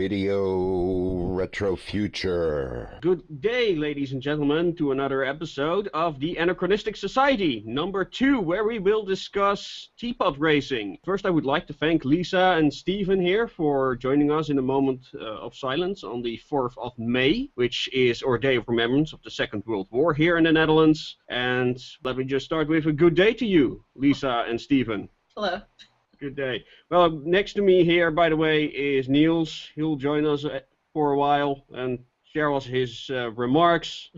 Radio Retrofuture. Good day, ladies and gentlemen, to another episode of the Anachronistic Society, number 2, where we will discuss teapot racing. First, I would like to thank Lisa and Stephen here for joining us in a moment of silence on the 4th of May, which is our Day of Remembrance of the Second World War here in the Netherlands. And let me just start with a good day to you, Lisa and Stephen. Hello. Good day. Well, next to me here, by the way, is Niels. He'll join us for a while and share us his remarks.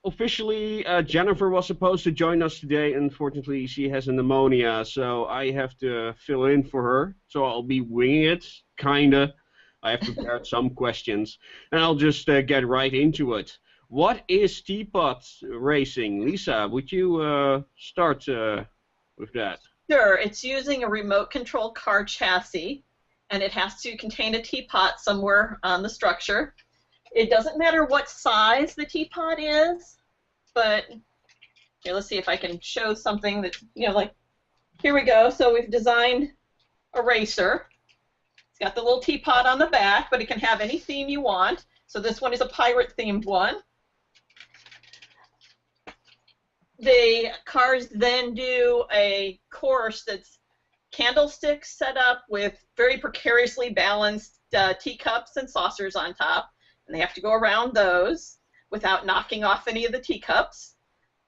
Officially, Jennifer was supposed to join us today. Unfortunately, she has a pneumonia, so I have to fill in for her. So I'll be winging it, kinda. I have prepared some questions, and I'll just get right into it. What is teapot racing? Lisa, would you start with that? Sure. It's using a remote-controlled car chassis, and it has to contain a teapot somewhere on the structure. It doesn't matter what size the teapot is, but here, let's see if I can show something that, like, here we go. So we've designed a racer. It's got the little teapot on the back, but it can have any theme you want. So this one is a pirate-themed one. The cars then do a course that's candlesticks set up with very precariously balanced teacups and saucers on top, and they have to go around those without knocking off any of the teacups.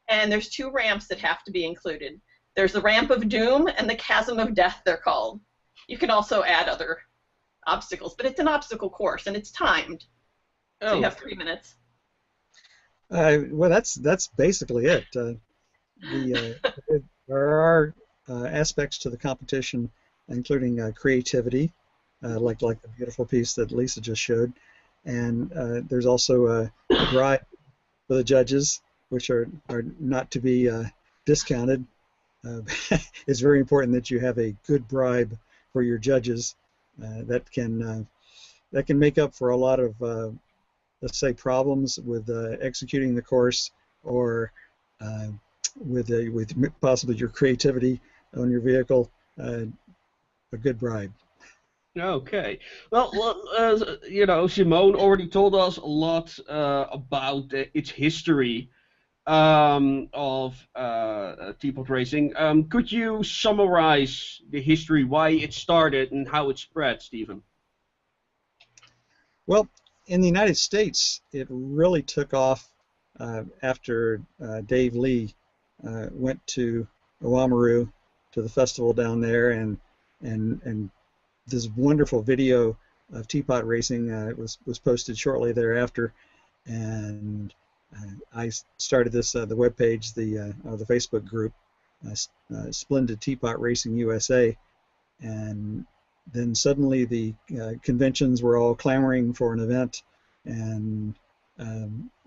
And there's 2 ramps that have to be included. There's the Ramp of Doom and the Chasm of Death, they're called. You can also add other obstacles, but it's an obstacle course, and it's timed. So you have 3 minutes. Well, that's basically it. There are aspects to the competition, including creativity, like the beautiful piece that Lisa just showed, and there's also a bribe for the judges, which are not to be discounted. It's very important that you have a good bribe for your judges that can make up for a lot of let's say problems with executing the course, or with possibly your creativity on your vehicle, a good bribe. Okay. Well, Simone already told us a lot about its history of teapot racing. Could you summarize the history, why it started and how it spread, Stephen? Well, in the United States, it really took off after Dave Lee went to Oamaru, to the festival down there, and this wonderful video of teapot racing was posted shortly thereafter, and I started this the webpage, the Facebook group, Splendid Teapot Racing USA, and then suddenly the conventions were all clamoring for an event, and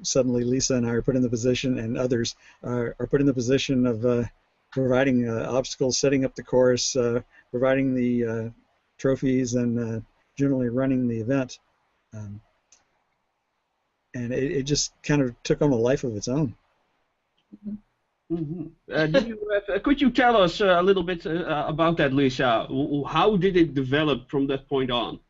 suddenly Lisa and I are put in the position, and others are put in the position of providing obstacles, setting up the course, providing the trophies, and generally running the event. And it just kind of took on a life of its own. Mm-hmm. Could you tell us a little bit about that, Lisa? How did it develop from that point on?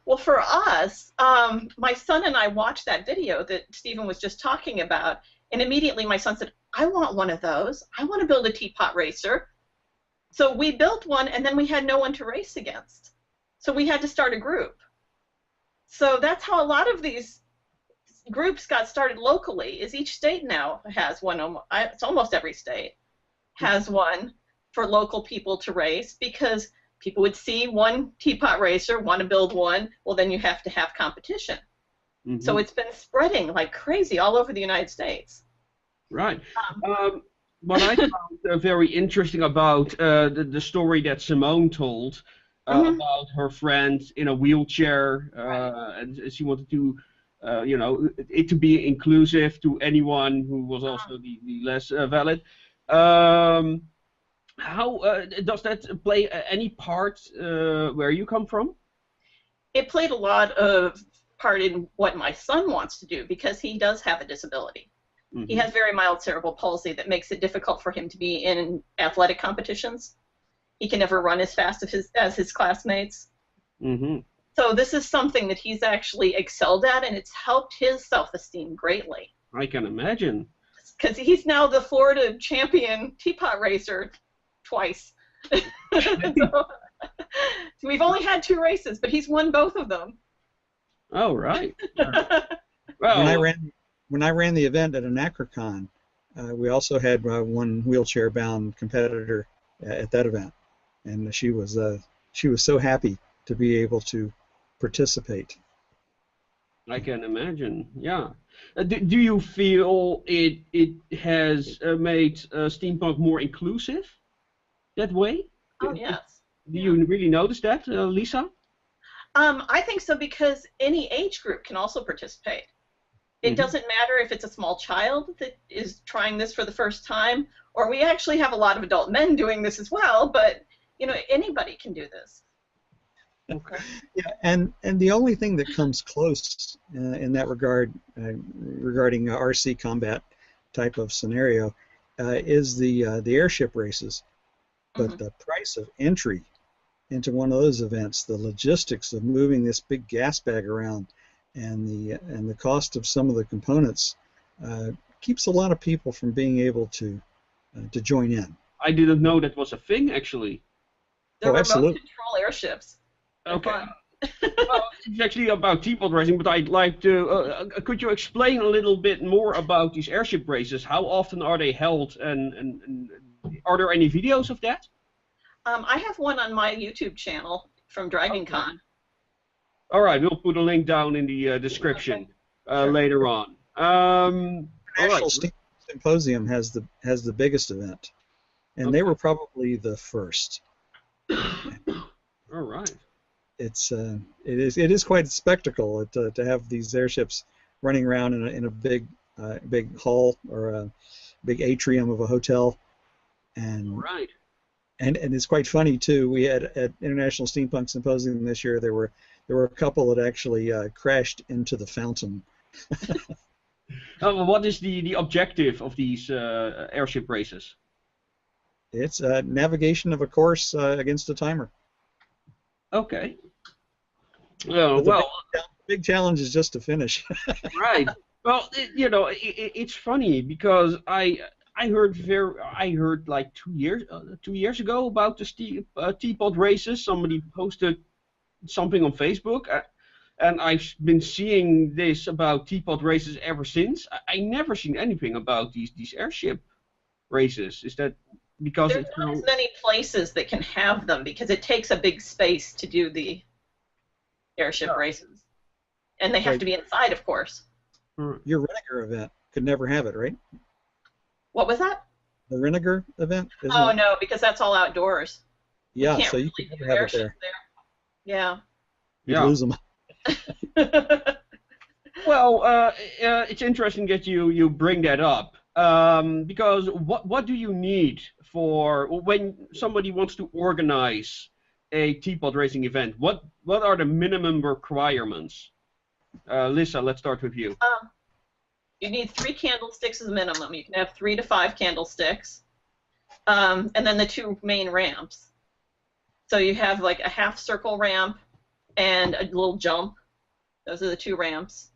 Well, for us, my son and I watched that video that Stephen was just talking about, and immediately my son said, I want one of those. I want to build a teapot racer. So we built one, and then we had no one to race against. So we had to start a group. So that's how a lot of these groups got started locally, is each state now has one. It's almost every state has one for local people to race, because people would see one teapot racer, want to build one, well, then you have to have competition. Mm-hmm. So it's been spreading like crazy all over the United States. Right. What I found very interesting about the story that Simone told about her friend in a wheelchair, and she wanted to, it to be inclusive to anyone who was also the less valid. How does that play any part where you come from? It played a lot of part in what my son wants to do, because he does have a disability. Mm-hmm. He has very mild cerebral palsy that makes it difficult for him to be in athletic competitions. He can never run as fast as his classmates. Mm-hmm. So this is something that he's actually excelled at, and it's helped his self-esteem greatly. I can imagine. Because he's now the Florida champion teapot racer twice. So we've only had 2 races, but he's won both of them. Oh, right. Well, when I ran the event at Anachronistic, we also had one wheelchair-bound competitor at that event, and she was so happy to be able to participate. I can imagine. Yeah. Do you feel it has made steampunk more inclusive that way? Oh, yes. Do you really notice that, Lisa? I think so, because any age group can also participate. It doesn't matter if it's a small child that is trying this for the first time, or we actually have a lot of adult men doing this as well, but anybody can do this. Okay. Yeah, and the only thing that comes close in that regard, regarding RC combat type of scenario, is the airship races. But the price of entry into one of those events, the logistics of moving this big gas bag around, and the cost of some of the components, keeps a lot of people from being able to join in. I didn't know that was a thing, actually. They're remote absolutely. control airships. Okay. Well, it's actually about teapot racing, but I'd like to. Could you explain a little bit more about these airship races? How often are they held, and are there any videos of that? I have one on my YouTube channel from DragonCon. Okay. All right, we'll put a link down in the description later on. National Steam Symposium has the biggest event, and they were probably the first. All right. It is quite a spectacle to have these airships running around in a big hall or a big atrium of a hotel, and right. And it's quite funny too. We had at International Steampunk Symposium this year, there were a couple that actually crashed into the fountain. What is the objective of these airship races? It's navigation of a course against a timer. Okay. Well, the big challenge is just to finish. Right. Well, it's funny because I heard like 2 years ago about the teapot races. Somebody posted something on Facebook, and I've been seeing this about teapot races ever since. I never seen anything about these airship races. Is that because there's not as many places that can have them, because it takes a big space to do the airship races, and they have to be inside, of course. Your Renegar event could never have it, right? What was that? The Renegar event? Oh, no, because that's all outdoors. Yeah, so you can never have it there. Yeah. You'd lose them. Well, it's interesting that you bring that up, because what do you need for when somebody wants to organize a teapot racing event? What are the minimum requirements? Lisa, let's start with you. You need 3 candlesticks as a minimum. You can have 3 to 5 candlesticks, and then the 2 main ramps. So you have like a half circle ramp and a little jump. Those are the 2 ramps.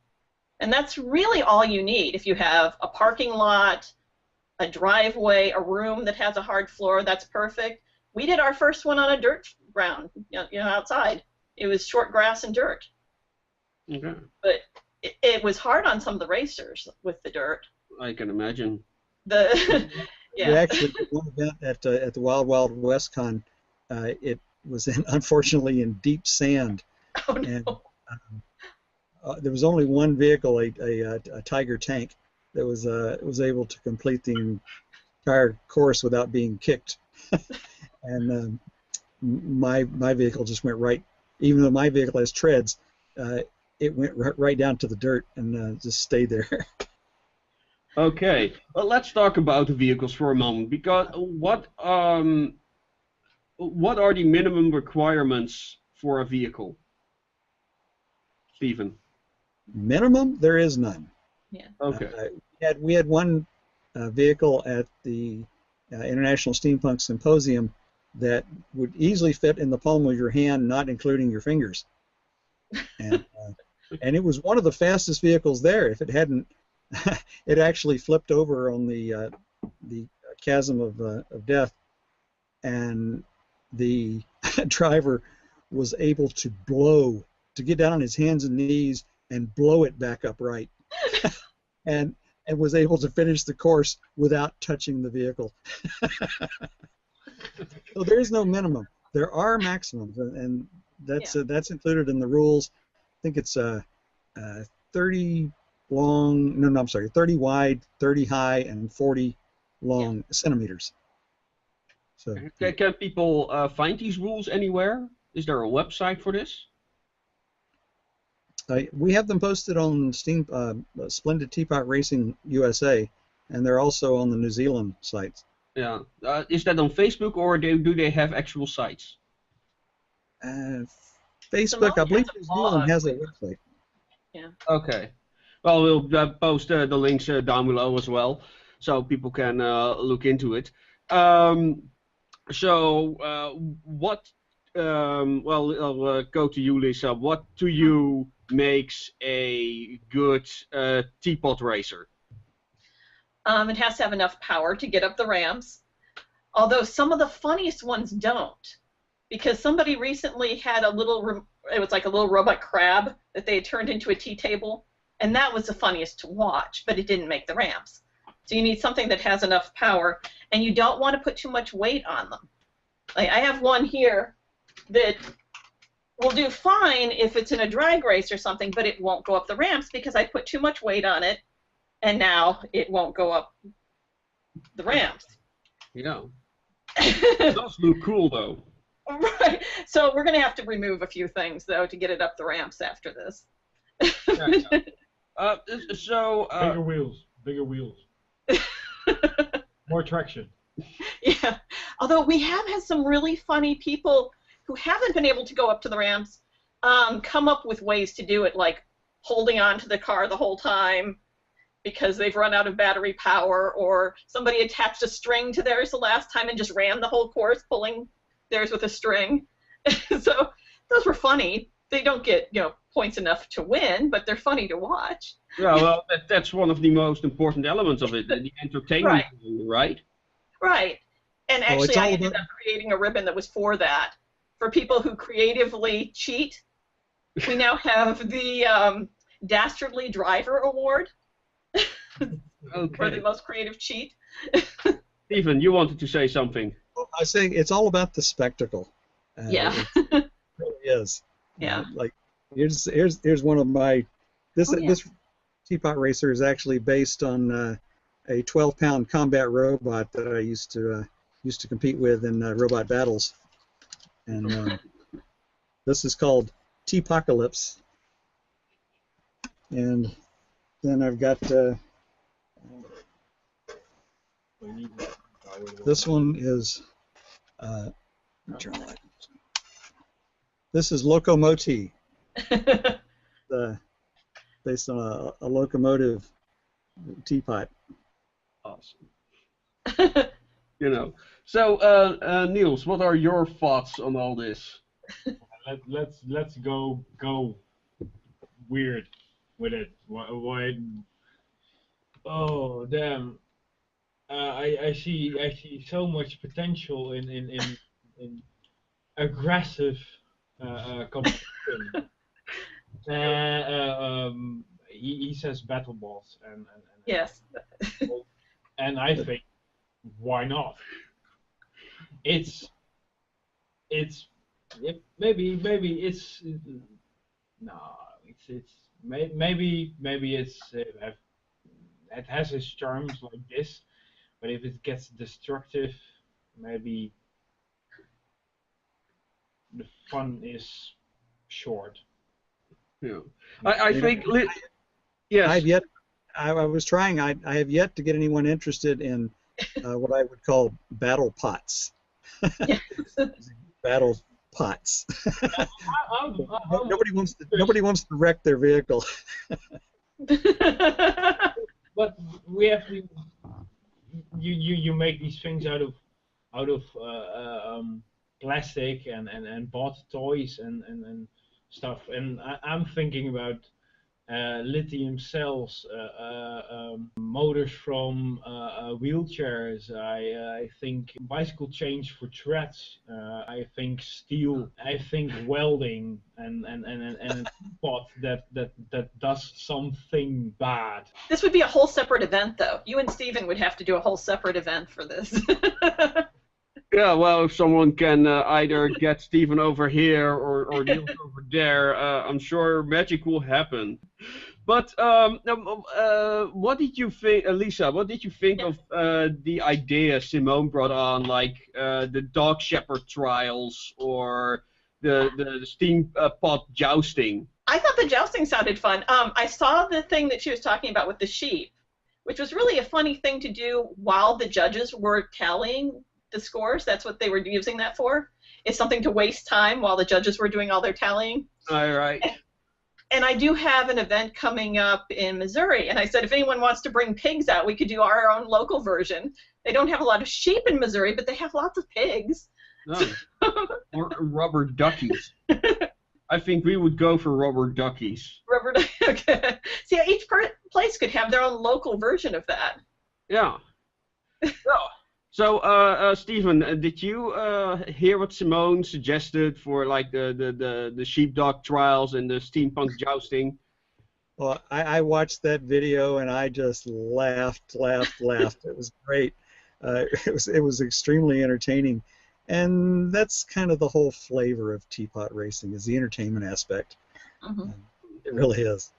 And that's really all you need. If you have a parking lot, a driveway, a room that has a hard floor, that's perfect. We did our first one on a dirt ground, outside. It was short grass and dirt. Okay. But it was hard on some of the racers with the dirt. I can imagine. We actually did one event at the Wild Wild West Con. It was unfortunately in deep sand. Oh, no. And there was only one vehicle, a Tiger tank, that was able to complete the entire course without being kicked. And my vehicle just went right, even though my vehicle has treads, it went right down to the dirt and just stayed there. Okay, well, let's talk about the vehicles for a moment, because what are the minimum requirements for a vehicle, Stephen? Minimum? There is none. Yeah. Okay. We had one vehicle at the International Steampunk Symposium that would easily fit in the palm of your hand, not including your fingers. And it was one of the fastest vehicles there. If it hadn't, it actually flipped over on the chasm of death, and the driver was able to get down on his hands and knees and blow it back upright, and was able to finish the course without touching the vehicle. So there is no minimum. There are maximums, and that's included in the rules. I think it's 30 long. No, I'm sorry, 30 wide, 30 high, and 40 long centimeters. So can people find these rules anywhere? Is there a website for this? We have them posted on Splendid Teapot Racing USA, and they're also on the New Zealand sites. Yeah. Is that on Facebook, or do they have actual sites? Facebook, I believe New Zealand has a website. Yeah. Okay. Well, we'll post the links down below as well, so people can look into it. What? Well, I'll go to you, Lisa. What to you makes a good teapot racer? It has to have enough power to get up the ramps, although some of the funniest ones don't, because somebody recently had it was like a little robot crab that they had turned into a tea table, and that was the funniest to watch, but it didn't make the ramps. So you need something that has enough power, and you don't want to put too much weight on them. Like I have one here that will do fine if it's in a drag race or something, but it won't go up the ramps because I put too much weight on it, and now it won't go up the ramps. Yeah. It does look cool, though. Right. So we're going to have to remove a few things, though, to get it up the ramps after this. Bigger wheels. More traction. Yeah. Although we have had some really funny people who haven't been able to go up to the ramps come up with ways to do it, like holding on to the car the whole time because they've run out of battery power, or somebody attached a string to theirs the last time and just ran the whole course pulling theirs with a string. So those were funny. They don't get points enough to win, but they're funny to watch. Yeah, well, that's one of the most important elements of it, the entertainment, right? Right. And actually, I ended up creating a ribbon that was for that. For people who creatively cheat, we now have the Dastardly Driver Award for the most creative cheat. Stephen, you wanted to say something. I was saying it's all about the spectacle. Yeah. It really is. Yeah. Like here's one of my this teapot racer is actually based on a 12-pound combat robot that I used to compete with in robot battles, and this is called Teapocalypse. And then I've got this one is this is Locomotive, based on a locomotive teapot. Awesome. So Niels, what are your thoughts on all this? Let's go weird with it. Why? Oh damn! I see so much potential in aggressive competition. He says battle boss and yes. And I think why not? It's maybe it's maybe it has its charms like this, but if it gets destructive, maybe the fun is short. Yeah, I think yes. I was trying. I have yet to get anyone interested in what I would call battle pots. Battle pots. Nobody wants to wreck their vehicle. But we have to. You make these things out of plastic and bought toys and stuff, and I'm thinking about lithium cells, motors from wheelchairs. I think bicycle chains for treads. I think steel. I think welding and a pot that does something bad. This would be a whole separate event, though. You and Stephen would have to do a whole separate event for this. Yeah, well, if someone can either get Stephen over here or Niels over there, I'm sure magic will happen. But what did you think, Lisa? What did you think of the idea Simone brought on, like the dog shepherd trials or the steam pot jousting? I thought the jousting sounded fun. I saw the thing that she was talking about with the sheep, which was really a funny thing to do while the judges were tallying the scores. That's what they were using that for. It's something to waste time while the judges were doing all their tallying. All right. And I do have an event coming up in Missouri, and I said if anyone wants to bring pigs out, we could do our own local version. They don't have a lot of sheep in Missouri, but they have lots of pigs. No. Or rubber duckies. I think we would go for rubber duckies. Rubber okay. See, each place could have their own local version of that. Yeah. So, Stephen, did you hear what Simone suggested for like the sheepdog trials and the steampunk jousting? Well, I watched that video and I just laughed. It was great. It was extremely entertaining, and that's kind of the whole flavor of teapot racing, is the entertainment aspect. Mm-hmm. It really is.